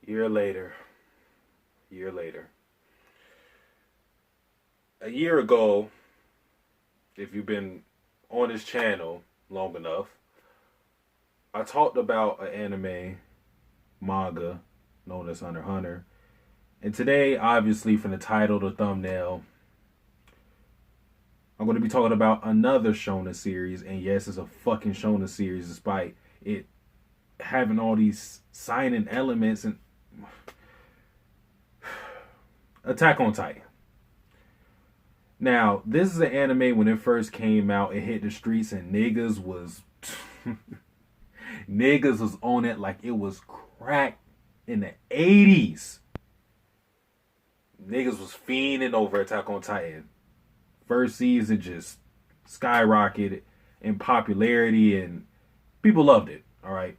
Year later, year later. A year ago, if you've been on this channel long enough, I talked about an anime manga known as Hunter x Hunter. And today, obviously, from the title to thumbnail, I'm going to be talking about another shonen series. And yes, it's a fucking shonen series, despite it having all these seinen elements and Attack on Titan. Now, this is an anime when it first came out, it hit the streets and niggas was niggas was on it like it was crack in the 80s. Niggas was fiending over Attack on Titan. First season just skyrocketed in popularity and people loved it. All right.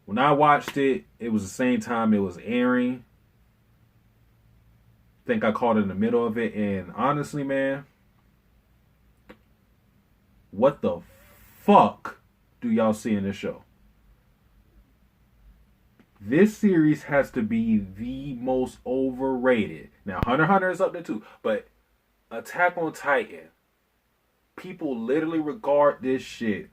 When I watched it, it was the same time it was airing. I think I caught it in the middle of it, and honestly, man, what the fuck do y'all see in this show? This series has to be the most overrated. Now, Hunter x Hunter is up there too, but Attack on Titan, people literally regard this shit,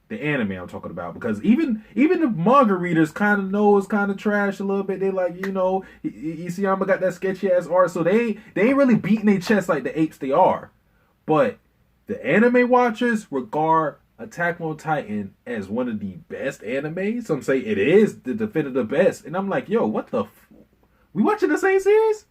the anime I'm talking about, because even the manga readers kind of know it's kind of trash a little bit. They like, Isayama got that sketchy ass art, so they ain't really beating their chest like the apes they are. But the anime watchers regard Attack on Titan as one of the best animes. Some say it is the definitive best, and I'm like, yo, what the? We watching the same series?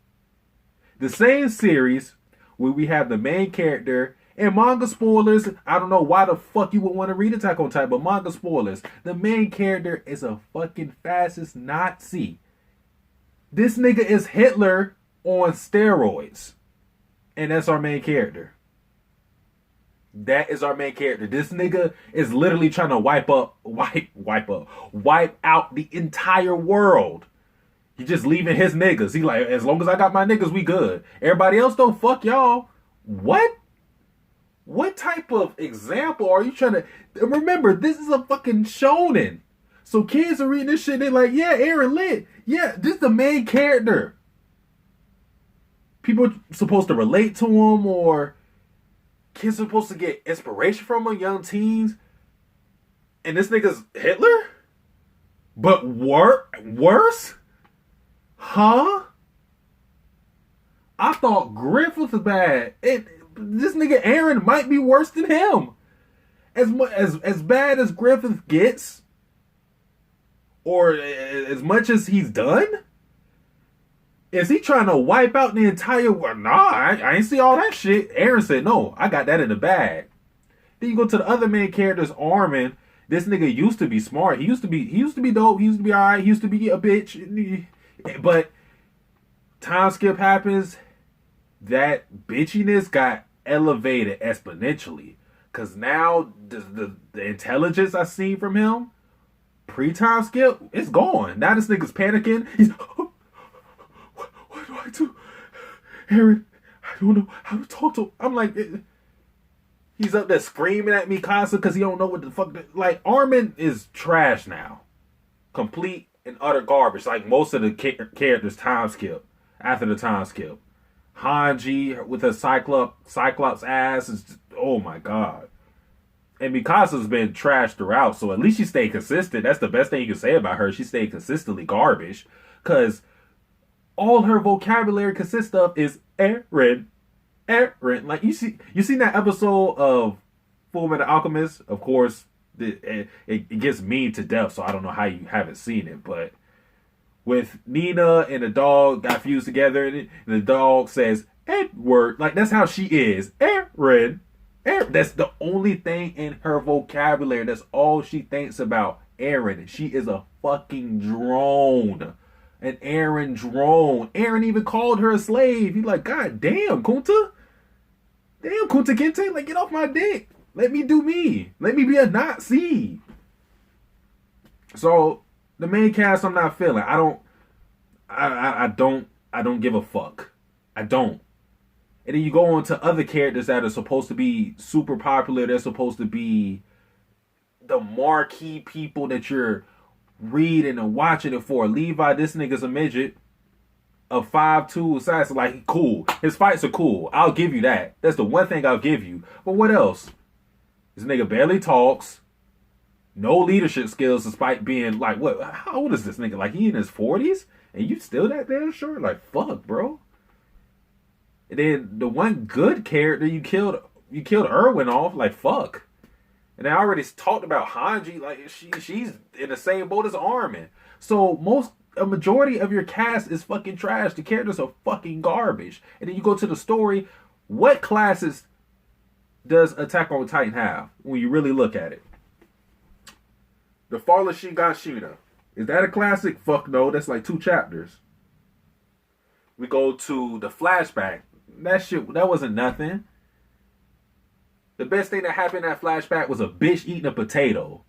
The same series where we have the main character. And manga spoilers, I don't know why the fuck you would want to read Attack on Titan, but manga spoilers. The main character is a fucking fascist Nazi. This nigga is Hitler on steroids. And that's our main character. That is our main character. This nigga is literally trying to wipe out the entire world. He just leaving his niggas. He like, as long as I got my niggas, we good. Everybody else don't fuck y'all. What? What type of example are you trying to... Remember, this is a fucking shonen. So kids are reading this shit, they're like, yeah, Eren lit. Yeah, this is the main character. People are supposed to relate to him, or kids are supposed to get inspiration from him, young teens. And this nigga's Hitler? But worse? Huh? I thought Griff was bad. This nigga Eren might be worse than him. As bad as Griffith gets, or as much as he's done, is he trying to wipe out the entire world? Nah, I ain't see all that shit. Eren said, no, I got that in the bag. Then you go to the other main characters, Armin. This nigga used to be smart. He used to be dope. He used to be alright. He used to be a bitch. But time skip happens. That bitchiness got elevated exponentially, because now the intelligence I see from him pre-time skip, it's gone. Now this nigga's panicking. He's what do I do, Eren? I don't know how to talk to him. I'm like, he's up there screaming at me constantly because he don't know what the fuck. Like, Armin is trash now, complete and utter garbage. Like most of the characters time skip after the time skip. Hanji with her Cyclops ass is just, oh my god. And Mikasa's been trashed throughout, so at least she stayed consistent. That's the best thing you can say about her. She stayed consistently garbage, because all her vocabulary consists of is Eren. Like you seen that episode of Fullmetal Alchemist? Of course, it gets mean to death, so I don't know how you haven't seen it, but with Nina and the dog got fused together, and the dog says, Edward. Like, that's how she is. Eren. That's the only thing in her vocabulary. That's all she thinks about. Eren. She is a fucking drone. An Eren drone. Eren even called her a slave. He's like, God damn, Kunta. Damn, Kunta Kinte. Like, get off my dick. Let me do me. Let me be a Nazi. So, the main cast I'm not feeling. I don't give a fuck. I don't. And then you go on to other characters that are supposed to be super popular. They're supposed to be the marquee people that you're reading and watching it for. Levi, this nigga's a midget. A 5'2" assassin, like, cool. His fights are cool. I'll give you that. That's the one thing I'll give you. But what else? This nigga barely talks. No leadership skills despite being like, what? How old is this nigga? Like, he in his 40s? And you still that damn short? Like, fuck, bro. And then the one good character you killed Erwin off. Like, fuck. And I already talked about Hanji. Like, she's in the same boat as Armin. So a majority of your cast is fucking trash. The characters are fucking garbage. And then you go to the story. What classes does Attack on Titan have when you really look at it? The Fall of Shigashina. Is that a classic? Fuck no. That's like 2 chapters. We go to the flashback. That wasn't nothing. The best thing that happened in that flashback was a bitch eating a potato.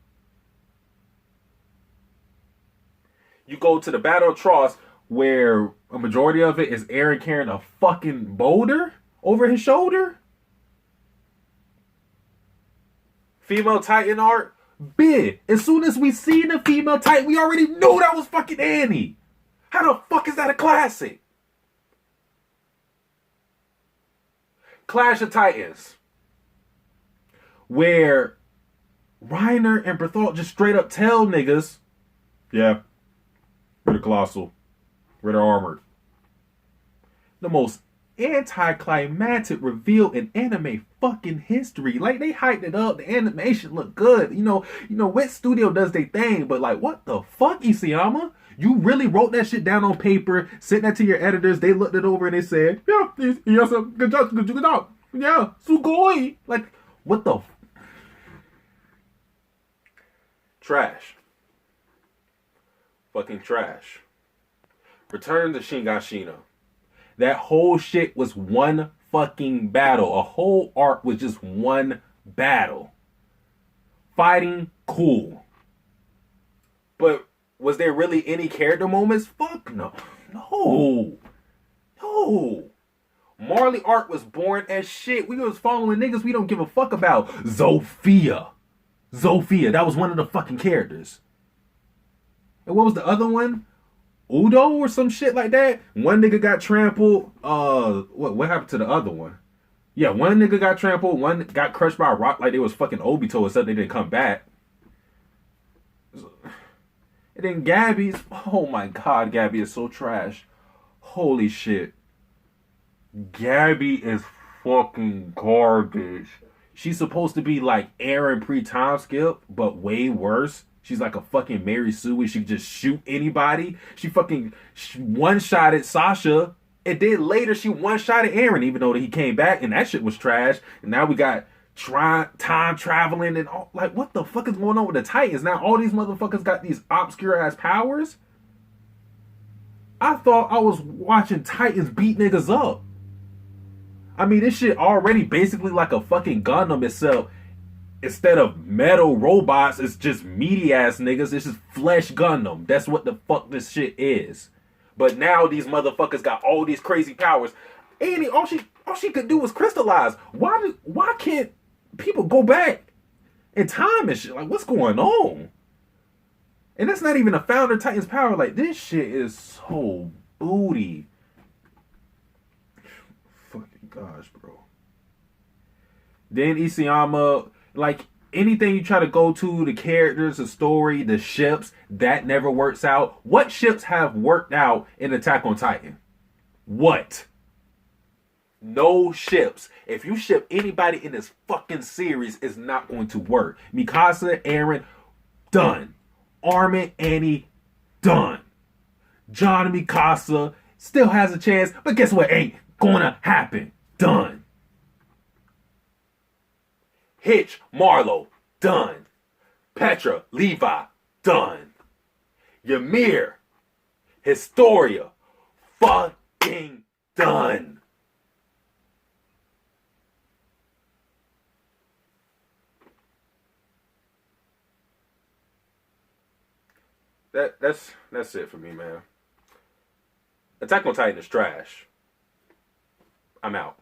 You go to the Battle of Tross, where a majority of it is Eren carrying a fucking boulder over his shoulder. Female Titan art, big. As soon as we seen the female Titan, we already knew that was fucking Annie. How the fuck is that a classic? Clash of Titans, where Reiner and Berthold just straight up tell niggas, yeah, we're the Colossal. We're the Armored. The most anticlimactic reveal in anime fucking history. Like, they hyped it up. The animation looked good. You know, Wit Studio does their thing, but like, what the fuck, Isayama? You really wrote that shit down on paper, sent that to your editors, they looked it over and they said, yeah, yes, good job. Yeah, sugoi. Like, what the trash. Fucking trash. Return to Shigashina. That whole shit was one fucking battle. A whole arc was just one battle. Fighting, cool. But was there really any character moments? Fuck no. No. Marley arc was boring as shit. We was following niggas we don't give a fuck about. Zofia, that was one of the fucking characters. And what was the other one? Udo or some shit like that? One nigga got trampled. What happened to the other one? Yeah, one nigga got trampled. One got crushed by a rock like they was fucking Obito, except they didn't come back. And then Gabby's... Oh my god, Gabby is so trash. Holy shit. Gabby is fucking garbage. She's supposed to be like Eren pre-time skip, but way worse. She's like a fucking Mary Sue and she can just shoot anybody. She fucking one-shotted Sasha. And then later she one-shotted Eren, even though he came back and that shit was trash. And now we got time traveling and all. Like, what the fuck is going on with the Titans? Now all these motherfuckers got these obscure-ass powers? I thought I was watching Titans beat niggas up. I mean, this shit already basically like a fucking Gundam itself. Instead of metal robots, it's just meaty ass niggas. It's just flesh Gundam. That's what the fuck this shit is. But now these motherfuckers got all these crazy powers. Annie, all she could do was crystallize. Why can't people go back in time and shit? Like, what's going on? And that's not even a Founder Titan's power. Like, this shit is so booty. Fucking gosh, bro. Then Isayama... Like, anything you try to go to, the characters, the story, the ships, that never works out. What ships have worked out in Attack on Titan? What? No ships. If you ship anybody in this fucking series, it's not going to work. Mikasa, Eren, done. Armin, Annie, done. John and Mikasa still has a chance, but guess what? Ain't gonna happen. Done. Hitch, Marlo, done. Petra, Levi, done. Ymir, Historia, fucking done. That's it for me, man. Attack on Titan is trash. I'm out.